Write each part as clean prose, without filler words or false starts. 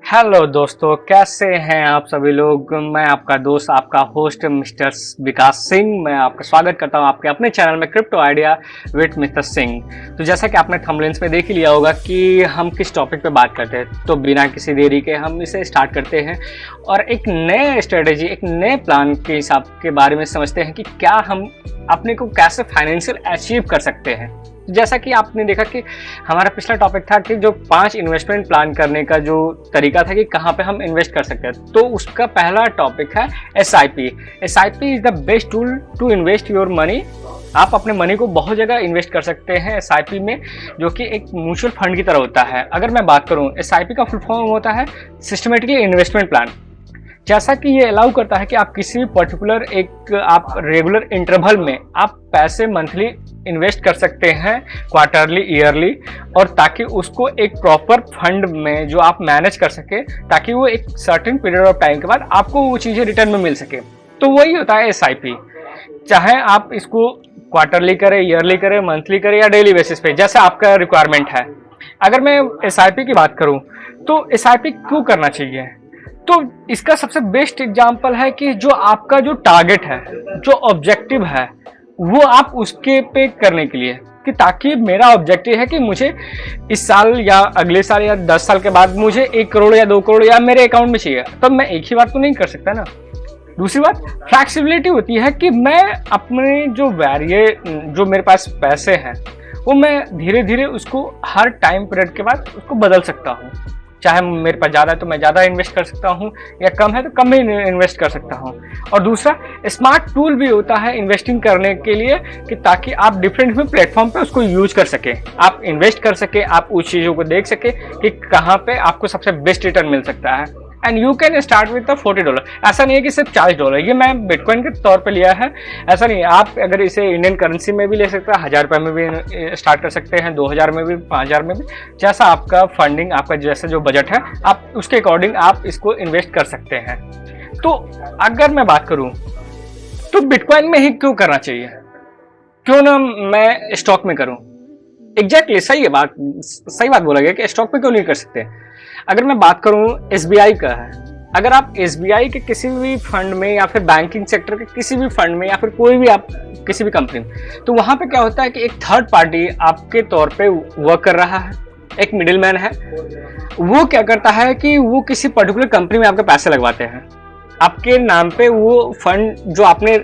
Hello दोस्तों, कैसे हैं आप सभी लोग। मैं आपका दोस्त, आपका होस्ट मिस्टर विकास सिंह। मैं आपका स्वागत करता हूं आपके अपने चैनल में crypto idea with mister Singh. तो जैसा कि आपने थंबनेल्स में देख ही लिया होगा कि हम किस टॉपिक पे बात करते हैं, तो बिना किसी देरी के हम इसे स्टार्ट करते हैं और एक नए स्ट्रेटेजी, एक नए प्लान के हिसाब के बारे में समझते हैं कि क्या हम अपने को कैसे फाइनेंशियल अचीव कर सकते हैं। जैसा कि आपने देखा कि हमारा पिछला टॉपिक था कि जो 5 इन्वेस्टमेंट प्लान करने का जो तरीका था कि कहाँ पे हम इन्वेस्ट कर सकते हैं, तो उसका पहला टॉपिक है SIP। SIP is the best tool to invest your money. आप अपने मनी को बहुत जगह इन्वेस्ट कर सकते हैं SIP में, जो कि एक म्यूचुअल फंड की तरह होता है। अगर मैं बात करूँ, SIP का फुल फॉर्म होता है सिस्टमेटिकली इन्वेस्टमेंट प्लान। जैसा कि ये अलाउ करता है कि आप किसी भी पर्टिकुलर आप रेगुलर इंटरवल में आप पैसे मंथली इन्वेस्ट कर सकते हैं, क्वार्टरली, ईयरली, और ताकि उसको एक प्रॉपर फंड में जो आप मैनेज कर सके, ताकि वो एक सर्टेन पीरियड ऑफ टाइम के बाद आपको वो चीज़ें रिटर्न में मिल सके। तो वही होता है SIP। चाहे आप इसको क्वार्टरली करें, ईयरली करें, मंथली करें या डेली बेसिस पे, जैसा आपका रिक्वायरमेंट है। अगर मैं SIP की बात करूं तो SIP क्यों करना चाहिए, तो इसका सबसे बेस्ट एग्जांपल है कि जो आपका जो टारगेट है, जो ऑब्जेक्टिव है, वो आप उसके पे करने के लिए, कि ताकि मेरा ऑब्जेक्टिव है कि मुझे इस साल या अगले साल या 10 साल के बाद मुझे 1 करोड़ या 2 करोड़ या मेरे अकाउंट में चाहिए, तब मैं एक ही बार तो नहीं कर सकता ना। दूसरी बात फ्लैक्सिबिलिटी होती है कि मैं अपने जो मेरे पास पैसे हैं वो मैं धीरे धीरे उसको हर टाइम पीरियड के बाद उसको बदल सकता हूँ। चाहे मेरे पास ज़्यादा है तो मैं ज़्यादा इन्वेस्ट कर सकता हूँ, या कम है तो कम ही इन्वेस्ट कर सकता हूँ। और दूसरा स्मार्ट टूल भी होता है इन्वेस्टिंग करने के लिए, कि ताकि आप डिफरेंट प्लेटफॉर्म पे उसको यूज कर सके, आप इन्वेस्ट कर सके, आप उस चीज़ों को देख सके कि कहाँ पे आपको सबसे बेस्ट रिटर्न मिल सकता है। And you can start with $40। ऐसा नहीं है कि सिर्फ $40, ये मैं बिटकॉइन के तौर पे लिया है, ऐसा नहीं है। आप अगर इसे इंडियन करेंसी में भी ले सकते हैं, 1000 रुपये में भी स्टार्ट कर सकते हैं, 2000 में भी, 5000 में भी, जैसा आपका फंडिंग, आपका जैसा जो बजट है, आप उसके अकॉर्डिंग आप इसको इन्वेस्ट कर सकते हैं। तो अगर मैं बात करूँ तो बिटकॉइन में ही क्यों करना चाहिए, क्यों ना मैं स्टॉक में करूँ। एग्जैक्टली सही बात बोला गया कि स्टॉक में क्यों नहीं कर सकते। अगर मैं बात करूं SBI का है, अगर आप SBI के किसी भी फंड में या फिर बैंकिंग सेक्टर के किसी भी फंड में या फिर कोई भी आप किसी भी कंपनी में, तो वहां पे क्या होता है कि एक थर्ड पार्टी आपके तौर पे वर्क कर रहा है, एक मिडिल मैन है। वो क्या करता है कि वो किसी पर्टिकुलर कंपनी में आपके पैसे लगवाते हैं, आपके नाम पे वो फंड जो आपने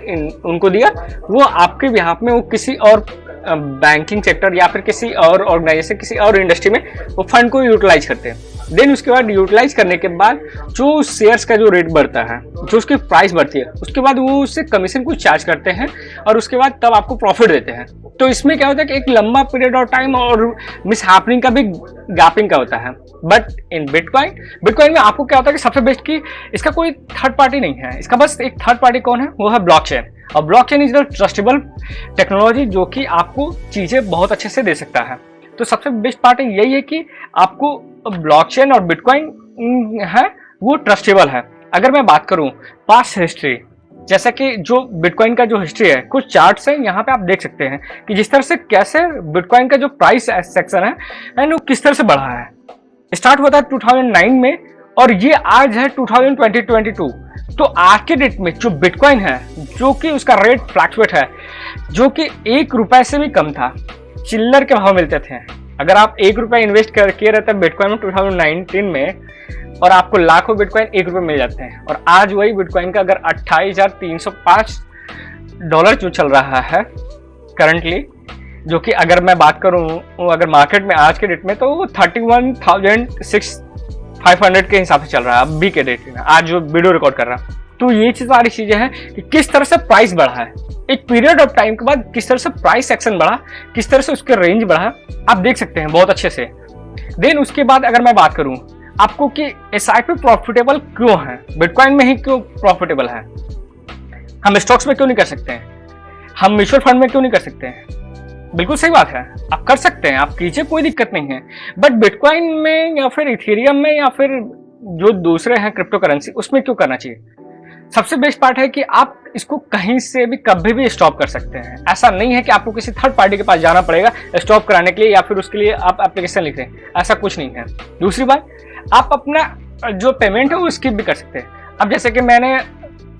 उनको दिया, वो आपके बिहाफ में वो किसी और बैंकिंग सेक्टर या फिर किसी और ऑर्गेनाइजेशन, किसी और इंडस्ट्री में वो फंड को यूटिलाइज करते हैं। देन उसके बाद यूटिलाइज करने के बाद जो शेयर्स का जो रेट बढ़ता है, जो उसकी प्राइस बढ़ती है, उसके बाद वो उससे कमीशन कुछ चार्ज करते हैं और उसके बाद तब आपको प्रॉफिट देते हैं। तो इसमें क्या होता है कि एक लंबा पीरियड ऑफ टाइम और मिस हैपनिंग का भी गैपिंग का होता है। बट इन बिटकॉइन में आपको क्या होता है कि सबसे बेस्ट की इसका कोई थर्ड पार्टी नहीं है, इसका बस एक थर्ड पार्टी कौन है, वो है ब्लॉकचेन। और blockchain is the trustable technology जो कि आपको चीजें बहुत अच्छे से दे सकता है। तो सबसे बेस्ट पार्ट यही है कि आपको ब्लॉकचेन और बिटकॉइन है वो ट्रस्टेबल है। अगर मैं बात करूं पास्ट हिस्ट्री, जैसा कि जो बिटकॉइन का जो हिस्ट्री है, कुछ चार्ट्स हैं यहाँ पे आप देख सकते हैं कि जिस तरह से कैसे बिटकॉइन का जो प्राइस सेक्शन है एंड वो किस तरह से बढ़ा है। स्टार्ट हुआ था 2009 में और ये आज है 2022। तो आज के डेट में जो बिटकॉइन है, जो कि उसका रेट फ्लैक्चुएट है, जो कि ₹1 से भी कम था, चिल्लर के भाव मिलते थे। अगर आप ₹1 इन्वेस्ट करके रहते हैं बिटकॉइन में 2019 में, और आपको लाखों बिटकॉइन ₹1 मिल जाते हैं। और आज वही बिटकॉइन का अगर $28,305 जो चल रहा है करंटली, जो कि अगर मैं बात करूं अगर मार्केट में आज के डेट में, तो वो 31,500 के हिसाब से चल रहा है अभी के डेट में, आज जो वीडियो रिकॉर्ड कर रहा हूं। तो ये सारी चीजें हैं कि किस तरह से प्राइस बढ़ा है, एक पीरियड ऑफ टाइम के बाद किस तरह से प्राइस सेक्शन बढ़ा, किस तरह से उसके रेंज बढ़ा, आप देख सकते हैं बहुत अच्छे से। देन उसके बाद अगर मैं बात करूं आपको कि SIP प्रॉफिटेबल क्यों है, बिटकॉइन में ही क्यों प्रॉफिटेबल है, हम स्टॉक्स में क्यों नहीं कर सकते हैं, हम म्यूचुअल फंड में क्यों नहीं कर सकते हैं। बिल्कुल सही बात है, आप कर सकते हैं, आप कीजिए, कोई दिक्कत नहीं है। बट बिटकॉइन में या फिर इथेरियम में या फिर जो दूसरे हैं क्रिप्टो करेंसी, उसमें क्यों करना चाहिए। सबसे बेस्ट पार्ट है कि आप इसको कहीं से भी कभी भी स्टॉप कर सकते हैं। ऐसा नहीं है कि आपको किसी थर्ड पार्टी के पास जाना पड़ेगा स्टॉप कराने के लिए, या फिर उसके लिए आप एप्लीकेशन लिख रहे हैं, ऐसा कुछ नहीं है। दूसरी बात, आप अपना जो पेमेंट है वो स्किप भी कर सकते हैं। अब जैसे कि मैंने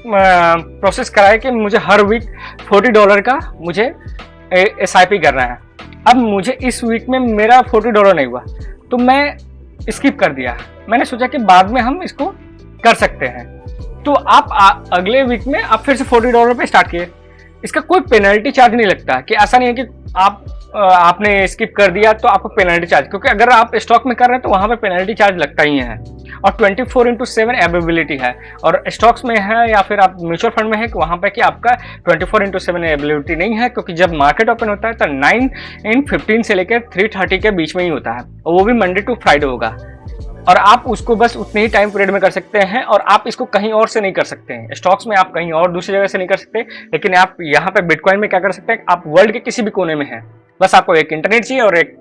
प्रोसेस कराया कि मुझे हर वीक $40 का मुझे SIP करना है। अब मुझे इस वीक में मेरा $40 नहीं हुआ तो मैं स्किप कर दिया। मैंने सोचा कि बाद में हम इसको कर सकते हैं। तो आप अगले वीक में आप फिर से $40 पे स्टार्ट किए। इसका कोई पेनल्टी चार्ज नहीं लगता, कि ऐसा नहीं है कि आपने स्किप कर दिया तो आपको पेनल्टी चार्ज, क्योंकि अगर आप स्टॉक में कर रहे हैं तो वहां पे पेनल्टी चार्ज लगता ही है। और 24/7 अवेलेबिलिटी है, और स्टॉक्स में है या फिर आप म्यूचुअल फंड में है कि वहां पे कि आपका 24/7 अवेलेबिलिटी नहीं है, क्योंकि जब मार्केट ओपन होता है तो 9:15 से लेकर 3:30 के बीच में ही होता है, और वो भी मंडे टू फ्राइडे होगा। और आप उसको बस उतने ही टाइम पीरियड में कर सकते हैं, और आप इसको कहीं और से नहीं कर सकते हैं। स्टॉक्स में आप कहीं और दूसरी जगह से नहीं कर सकते, लेकिन आप यहाँ पे बिटकॉइन में क्या कर सकते हैं, आप वर्ल्ड के किसी भी कोने में हैं, बस आपको एक इंटरनेट चाहिए और एक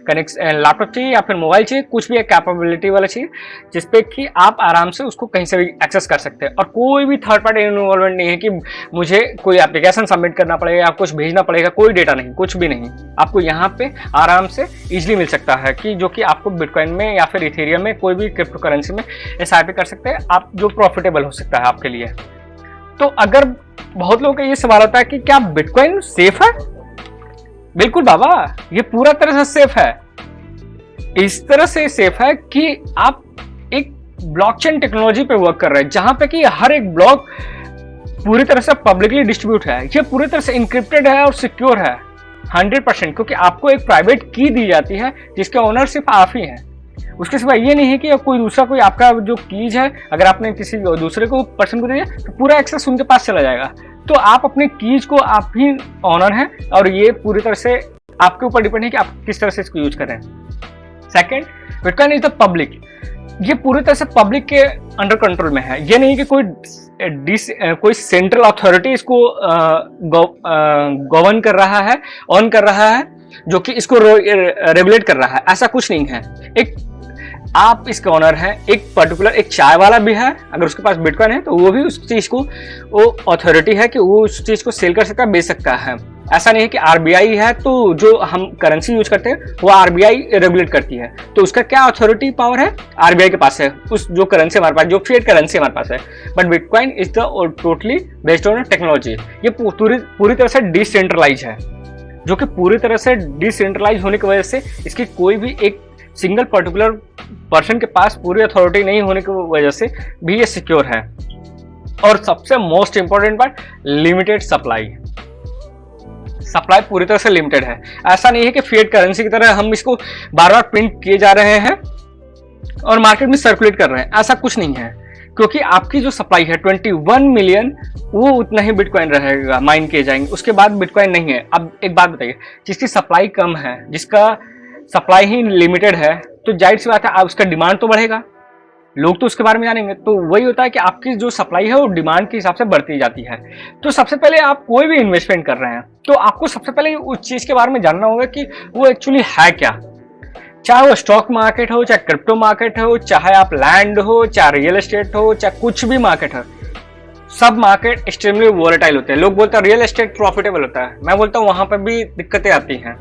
कनेक्शन लैपटॉप चाहिए या फिर मोबाइल चाहिए, कुछ भी एक कैपेबिलिटी वाला चाहिए जिसपे कि आप आराम से उसको कहीं से भी एक्सेस कर सकते हैं। और कोई भी थर्ड पार्टी इन्वॉल्वमेंट नहीं है कि मुझे कोई एप्लीकेशन सबमिट करना पड़ेगा या कुछ भेजना पड़ेगा, कोई डेटा नहीं, कुछ भी नहीं। आपको यहाँ पे आराम से इजिली मिल सकता है, कि जो कि आपको बिटकॉइन में या फिर इथेरियम में कोई भी क्रिप्टो करेंसी में SIP कर सकते हैं आप, जो प्रॉफिटेबल हो सकता है आपके लिए। तो अगर बहुत लोगों का ये सवाल होता है कि क्या बिटकॉइन सेफ है? बिल्कुल बाबा, ये पूरा तरह से सेफ है। इस तरह से सेफ है कि आप एक ब्लॉकचेन टेक्नोलॉजी पे वर्क कर रहे हैं, जहां पे कि हर एक ब्लॉक पूरी तरह से पब्लिकली डिस्ट्रीब्यूट है, ये पूरी तरह से इंक्रिप्टेड है और सिक्योर है 100%, क्योंकि आपको एक प्राइवेट की दी जाती है जिसके ओनर सिर्फ आप ही हैं। उसके सिवा ये नहीं है कि कोई दूसरा, कोई आपका जो कीज है अगर आपने किसी दूसरे को पर्सन को दिया तो पूरा एक्सेस उनके पास चला जाएगा। तो आप अपने कीज को आप ही ऑनर हैं, और ये पूरी तरह से आपके ऊपर डिपेंड है कि आप किस तरह से इसको यूज करें। Second, bitcoin is the public, ये पूरी तरह से पब्लिक के अंडर कंट्रोल में है। ये नहीं कि कोई सेंट्रल अथॉरिटी इसको गवर्न कर रहा है, ऑन कर रहा है, जो कि इसको रेगुलेट कर रहा है, ऐसा कुछ नहीं है। एक आप इसके ऑनर हैं, एक पर्टिकुलर एक चाय वाला भी है, अगर उसके पास बिटकॉइन है तो वो भी उस चीज को, वो अथॉरिटी है कि वो उस चीज को सेल कर सकता है, बेच सकता है। ऐसा नहीं है कि RBI है तो जो हम करेंसी यूज करते हैं वो RBI रेगुलेट करती है, तो उसका क्या अथॉरिटी पावर है, RBI के पास है, उस जो करेंसी हमारे पास, जो फिएट करेंसी हमारे पास है। But bitcoin is the totally based on technology, ये पूरी तरह से डिसेंट्रलाइज है, जो कि पूरी तरह से डिसेंट्रलाइज होने की वजह से इसकी कोई भी एक सिंगल पर्टिकुलर पर्सन के पास पूरी अथॉरिटी नहीं होने की वजह से भी ये सिक्योर है। और सबसे most important part, limited supply पूरी तरह से लिमिटेड है। ऐसा नहीं है कि फिएट करेंसी की तरह हम इसको बार बार प्रिंट किए जा रहे हैं और मार्केट में सर्कुलेट कर रहे हैं, ऐसा कुछ नहीं है, क्योंकि आपकी जो सप्लाई है 21 मिलियन, वो उतना ही बिटकॉइन रहेगा, माइन किए जाएंगे, उसके बाद बिटकॉइन नहीं है। अब एक बात बताइए, जिसकी सप्लाई कम है, जिसका सप्लाई ही लिमिटेड है, तो जाहिर सी बात है उसका डिमांड तो बढ़ेगा, लोग तो उसके बारे में जानेंगे। तो वही होता है कि आपकी जो सप्लाई है वो डिमांड के हिसाब से बढ़ती जाती है। तो सबसे पहले आप कोई भी इन्वेस्टमेंट कर रहे हैं तो आपको सबसे पहले उस चीज के बारे में जानना होगा कि वो एक्चुअली है क्या, चाहे वो स्टॉक मार्केट हो, चाहे क्रिप्टो मार्केट हो, चाहे आप लैंड हो, चाहे रियल एस्टेट हो, चाहे कुछ भी मार्केट हो। सब मार्केट एक्सट्रीमली वोलेटाइल होते हैं। लोग बोलते हैं रियल एस्टेट प्रॉफिटेबल होता है, मैं बोलता हूँ वहां पर भी दिक्कतें आती हैं।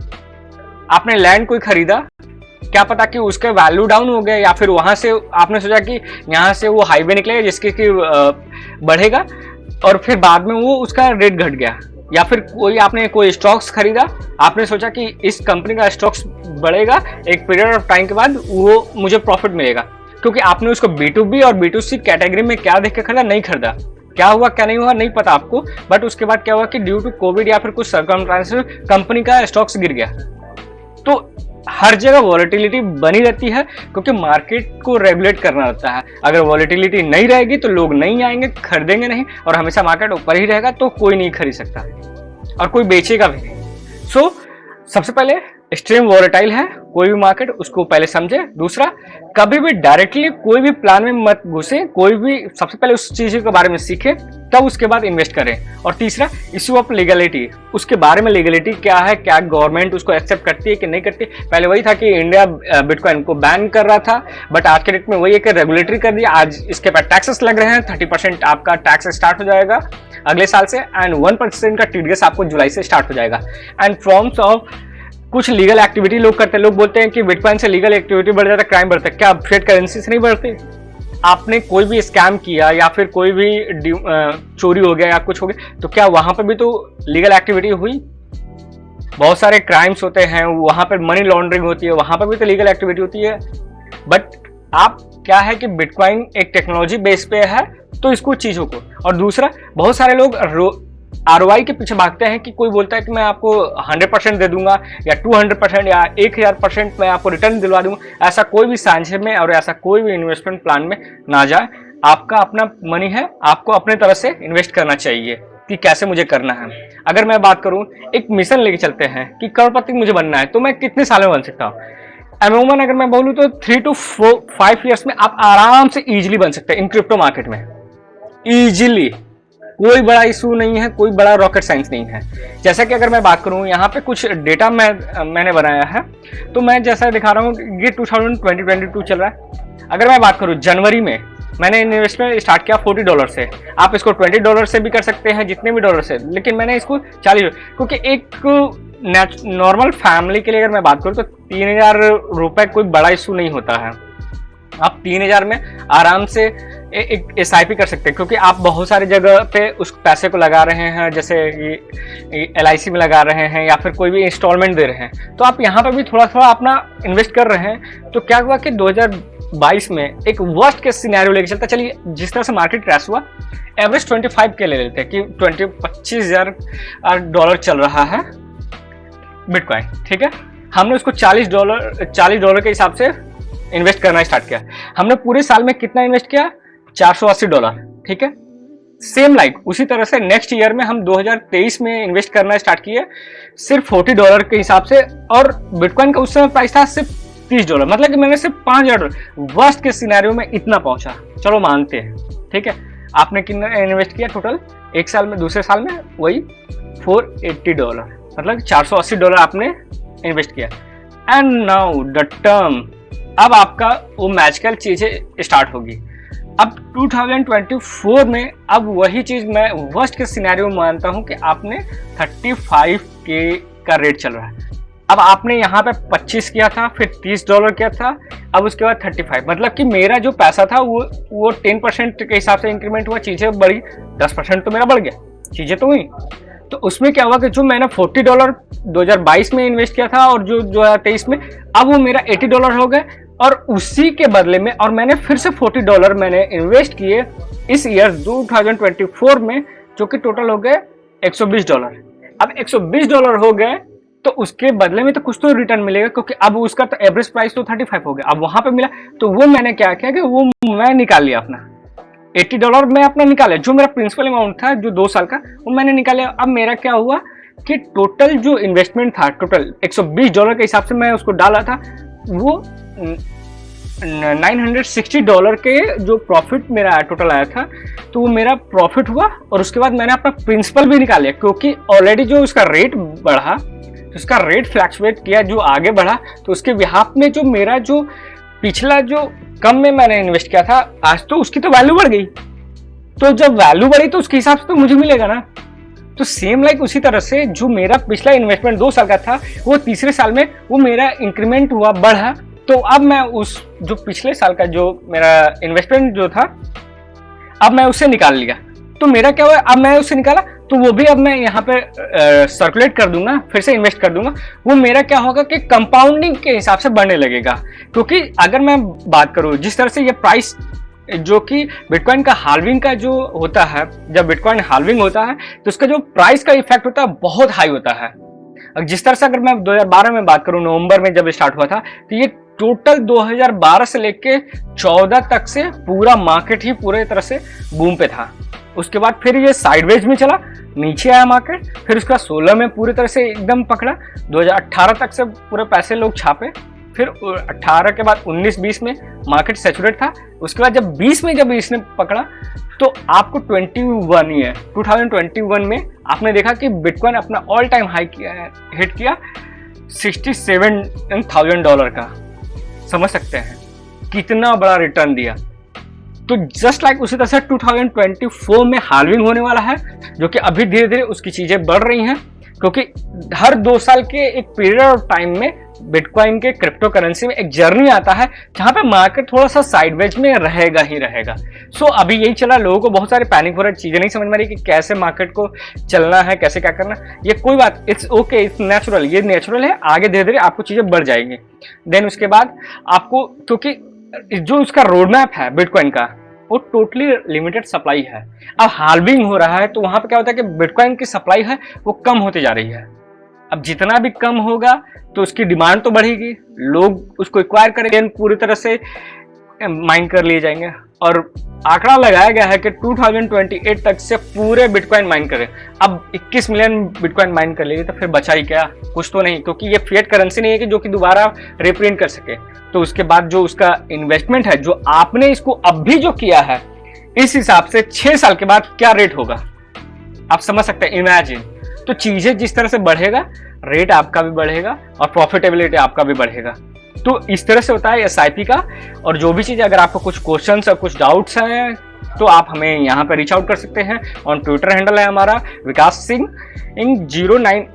आपने लैंड कोई खरीदा, क्या पता कि उसके वैल्यू डाउन हो गया, या फिर वहां से आपने सोचा कि यहाँ से वो हाईवे निकलेगा जिसके कि बढ़ेगा, और फिर बाद में वो उसका रेट घट गया। या फिर आपने कोई स्टॉक्स खरीदा, आपने सोचा कि इस कंपनी का स्टॉक्स बढ़ेगा, एक पीरियड ऑफ टाइम के बाद वो मुझे प्रॉफिट मिलेगा, क्योंकि आपने उसको B2B और B2C कैटेगरी में क्या देख के खरीदा, नहीं खरीदा। क्या हुआ क्या नहीं हुआ नहीं पता आपको, बट उसके बाद क्या हुआ कि ड्यू टू कोविड या फिर कुछ सर्कमस्टेंसेस कंपनी का स्टॉक्स गिर गया। तो हर जगह वॉलेटिलिटी बनी रहती है, क्योंकि मार्केट को रेगुलेट करना रहता है। अगर वॉलेटिलिटी नहीं रहेगी तो लोग नहीं आएंगे, खरीदेंगे नहीं, और हमेशा मार्केट ऊपर ही रहेगा तो कोई नहीं खरीद सकता और कोई बेचेगा भी नहीं। सो सबसे पहले एक्सट्रीम वॉलेटाइल है कोई भी मार्केट, उसको पहले समझे। दूसरा, कभी भी डायरेक्टली कोई भी प्लान में मत घुसे, कोई भी सबसे पहले उस चीज के बारे में सीखे, तब उसके बाद इन्वेस्ट करें। और तीसरा, इश्यू ऑफ लीगलिटी, उसके बारे में लीगलिटी क्या है, क्या गवर्नमेंट उसको एक्सेप्ट करती है कि नहीं करती। पहले वही था कि इंडिया बिटकॉइन को बैन कर रहा था, बट आज के डेट में वही है कि रेगुलेटरी कर दिया। आज इसके पर टैक्सेस लग रहे हैं, 30% आपका टैक्स स्टार्ट हो जाएगा अगले साल से, एंड 1% का TDS आपको जुलाई से स्टार्ट हो जाएगा। एंड फॉर्म्स ऑफ कुछ लीगल एक्टिविटी लोग करते हैं। लोग बोलते हैं कि बिटकॉइन से लीगल एक्टिविटी बढ़ जाता है, क्राइम बढ़ता है। क्या फिएट करेंसी से नहीं बढ़ती? आपने कोई भी स्कैम किया या फिर कोई भी चोरी हो गया या कुछ हो गया, तो क्या वहां पर भी तो लीगल एक्टिविटी हुई? बहुत सारे क्राइम्स होते हैं, वहां पर मनी लॉन्ड्रिंग होती है, वहां पर भी तो लीगल एक्टिविटी होती है। बट आप क्या है कि बिटकॉइन एक टेक्नोलॉजी बेस पे है, तो इसको चीजों को, और दूसरा बहुत सारे लोग ROI के पीछे भागते हैं कि कोई बोलता है कि मैं आपको 100% दे दूंगा या 200% या 1000% मैं आपको रिटर्न दिलवा दूंगा। ऐसा कोई भी सांझे में और ऐसा कोई भी इन्वेस्टमेंट प्लान में ना जाए। आपका अपना मनी है, आपको अपने तरफ से इन्वेस्ट करना चाहिए कि कैसे मुझे करना है। अगर मैं बात करूं, एक मिशन लेके चलते हैं कि करोड़पति मुझे बनना है, तो मैं कितने साल में बन सकता हूँ? अमूमन अगर मैं बोलूं तो 3 to 5 ईयर्स में आप आराम से इजीली बन सकते हैं इन क्रिप्टो मार्केट में। इजीली, कोई बड़ा इशू नहीं है, कोई बड़ा रॉकेट साइंस नहीं है। जैसा कि अगर मैं बात करूं, यहाँ पे कुछ डेटा मैंने बनाया है, तो मैं जैसा दिखा रहा हूँ, ये 2022 चल रहा है। अगर मैं बात करूं, जनवरी में मैंने इन्वेस्टमेंट स्टार्ट किया $40 से। आप इसको $20 से भी कर सकते हैं, जितने भी डॉलर से, लेकिन मैंने इसको 40, क्योंकि एक नॉर्मल फैमिली के लिए अगर मैं बात करूं तो 3000 रुपए कोई बड़ा इशू नहीं होता है। आप 3000 में आराम से एक SIP कर सकते हैं, क्योंकि आप बहुत सारी जगह पे उस पैसे को लगा रहे हैं, जैसे LIC में लगा रहे हैं या फिर कोई भी इंस्टॉलमेंट दे रहे हैं, तो आप यहाँ पर भी थोड़ा थोड़ा अपना इन्वेस्ट कर रहे हैं। तो क्या हुआ कि 2022 में एक वर्स्ट केस सिनेरियो लेके चलता, चलिए जिस तरह से मार्केट क्रैश हुआ, एवरेज 25 के ले लेते हैं कि $25,000 चल रहा है बिटकॉइन, ठीक है। हमने उसको $40 के हिसाब से इन्वेस्ट करना स्टार्ट किया। हमने पूरे साल में कितना इन्वेस्ट किया? $480, ठीक है। सेम उसी तरह से नेक्स्ट ईयर में हम 2023 में इन्वेस्ट करना स्टार्ट किए, सिर्फ $40 के हिसाब से, और बिटकॉइन का उस समय प्राइस था सिर्फ $30। मतलब कि मैंने सिर्फ $5,000, वर्स्ट के सिनेरियो में इतना पहुंचा, चलो मानते हैं, ठीक है। आपने कितना इन्वेस्ट किया टोटल एक साल में? दूसरे साल में वही $480, मतलब $480 आपने इन्वेस्ट किया। एंड नाउ द टर्म, अब आपका वो मैजिकल चीजें स्टार्ट होगी। अब 2024 में अब वही चीज मैं वर्स्ट के सिनेरियो मानता हूं कि आपने 35K का रेट चल रहा है। अब आपने यहाँ पे 25 किया था, फिर $30 किया था, अब उसके बाद 35। मतलब कि मेरा जो पैसा था वो 10% के हिसाब से इंक्रीमेंट हुआ, चीजें बढ़ी, 10% तो मेरा बढ़ गया, चीजें तो हुई। तो उसमें क्या हुआ कि जो मैंने $40 2022 में इन्वेस्ट किया था और जो 2023 में, अब वो मेरा $80 हो गए, और उसी के बदले में और मैंने फिर से $40 मैंने इन्वेस्ट किए इस ईयर 2024 में, जो कि टोटल हो गए $120। अब $120 हो गए, तो उसके बदले में तो कुछ तो रिटर्न मिलेगा, क्योंकि अब उसका तो एवरेज प्राइस तो 35 हो गया। अब वहां पे मिला, तो वो मैंने क्या किया कि वो मैं निकाल लिया, अपना $80 में अपना निकाला, जो मेरा प्रिंसिपल अमाउंट था जो 2 साल का, वो मैंने निकाला। अब मेरा क्या हुआ कि टोटल जो इन्वेस्टमेंट था, टोटल $120 के हिसाब से मैं उसको डाला था, वो $960 के जो प्रॉफिट मेरा टोटल आया था, तो वो मेरा प्रॉफिट हुआ। और उसके बाद मैंने अपना प्रिंसिपल भी निकाल लिया, क्योंकि ऑलरेडी जो उसका रेट बढ़ा, उसका रेट फ्लैक्चुएट किया, जो आगे बढ़ा, तो उसके बिहाफ में जो मेरा जो पिछला जो कम में मैंने इन्वेस्ट किया था, आज तो उसकी तो वैल्यू बढ़ गई। तो जब वैल्यू बढ़ी तो उसके हिसाब से तो मुझे मिलेगा ना। तो सेम उसी तरह से जो मेरा पिछला इन्वेस्टमेंट 2 साल का था, वो तीसरे साल में वो मेरा इंक्रीमेंट हुआ, बढ़ा। तो अब मैं उस जो पिछले साल का जो मेरा इन्वेस्टमेंट जो था, अब मैं उसे निकाल लिया। तो मेरा क्या हुआ, अब मैं उसे निकाला, तो वो भी अब मैं यहाँ पे सर्कुलेट कर दूंगा, फिर से इन्वेस्ट कर दूंगा। वो मेरा क्या होगा कि कंपाउंडिंग के हिसाब से बढ़ने लगेगा। क्योंकि अगर मैं बात करूँ, जिस तरह से ये प्राइस जो कि बिटकॉइन का हाल्विंग का जो होता है, जब बिटकॉइन हाल्विंग होता है तो उसका जो प्राइस का इफेक्ट होता है बहुत हाई होता है। जिस तरह से अगर मैं 2012 में बात करूं, नवंबर में जब स्टार्ट हुआ था, तो ये टोटल 2012 से लेके 14 तक से पूरा मार्केट ही पूरे तरह से बूम पे था। उसके बाद फिर ये साइडवेज में चला, नीचे आया मार्केट, फिर उसका 16 में पूरी तरह से एकदम पकड़ा, 2018 तक से पूरे पैसे लोग छापे, फिर 18 के बाद 19-20 में मार्केट सैचुरेट था। उसके बाद जब 20 में जब इसने पकड़ा, तो आपको 2021 में आपने देखा कि बिटकॉइन अपना ऑल टाइम हाई हिट किया $67,000 का। समझ सकते हैं कितना बड़ा रिटर्न दिया। तो जस्ट उसी तरह से 2024 में हाल्विंग होने वाला है, जो कि अभी धीरे धीरे उसकी चीजें बढ़ रही हैं, क्योंकि हर 2 साल के एक पीरियड ऑफ टाइम में बिटकॉइन के क्रिप्टो करेंसी में एक जर्नी आता है जहां पे मार्केट थोड़ा सा साइडवेज में रहेगा ही रहेगा। सो अभी यही चला, लोगों को बहुत सारे पैनिक हो रहे, चीजें नहीं समझ में आ रही कि कैसे मार्केट को चलना है, कैसे क्या करना। ये कोई बात, इट्स ओके, इट्स नेचुरल, ये नेचुरल है। आगे धीरे धीरे आपको चीजें बढ़ जाएंगी। देन उसके बाद आपको, क्योंकि जो उसका रोड मैप है बिटकॉइन का, वो टोटली लिमिटेड सप्लाई है। अब हाल्विंग हो रहा है तो वहां पे क्या होता है कि बिटकॉइन की सप्लाई है वो कम होती जा रही है। अब जितना भी कम होगा तो उसकी डिमांड तो बढ़ेगी, लोग उसको एक्वायर करेंगे, पूरी तरह से माइन कर लिए जाएंगे। और आंकड़ा लगाया गया है कि 2028 तक से पूरे बिटकॉइन माइन करें। अब 21 मिलियन बिटकॉइन माइन कर लेगी तो फिर बचा ही क्या, कुछ तो नहीं, क्योंकि ये फिएट करेंसी नहीं है कि जो कि दोबारा रिप्रिंट कर सके। तो उसके बाद जो उसका इन्वेस्टमेंट है, जो आपने इसको अब भी जो किया है, इस हिसाब से 6 साल के बाद क्या रेट होगा आप समझ सकते हैं, इमेजिन। तो चीजें जिस तरह से बढ़ेगा, रेट आपका भी बढ़ेगा और प्रॉफिटेबिलिटी आपका भी बढ़ेगा। तो इस तरह से होता है SIP का। और जो भी चीज़, अगर आपको कुछ क्वेश्चंस और कुछ डाउट्स हैं तो आप हमें यहाँ पर रीच आउट कर सकते हैं। ऑन ट्विटर हैंडल है हमारा विकास सिंह 09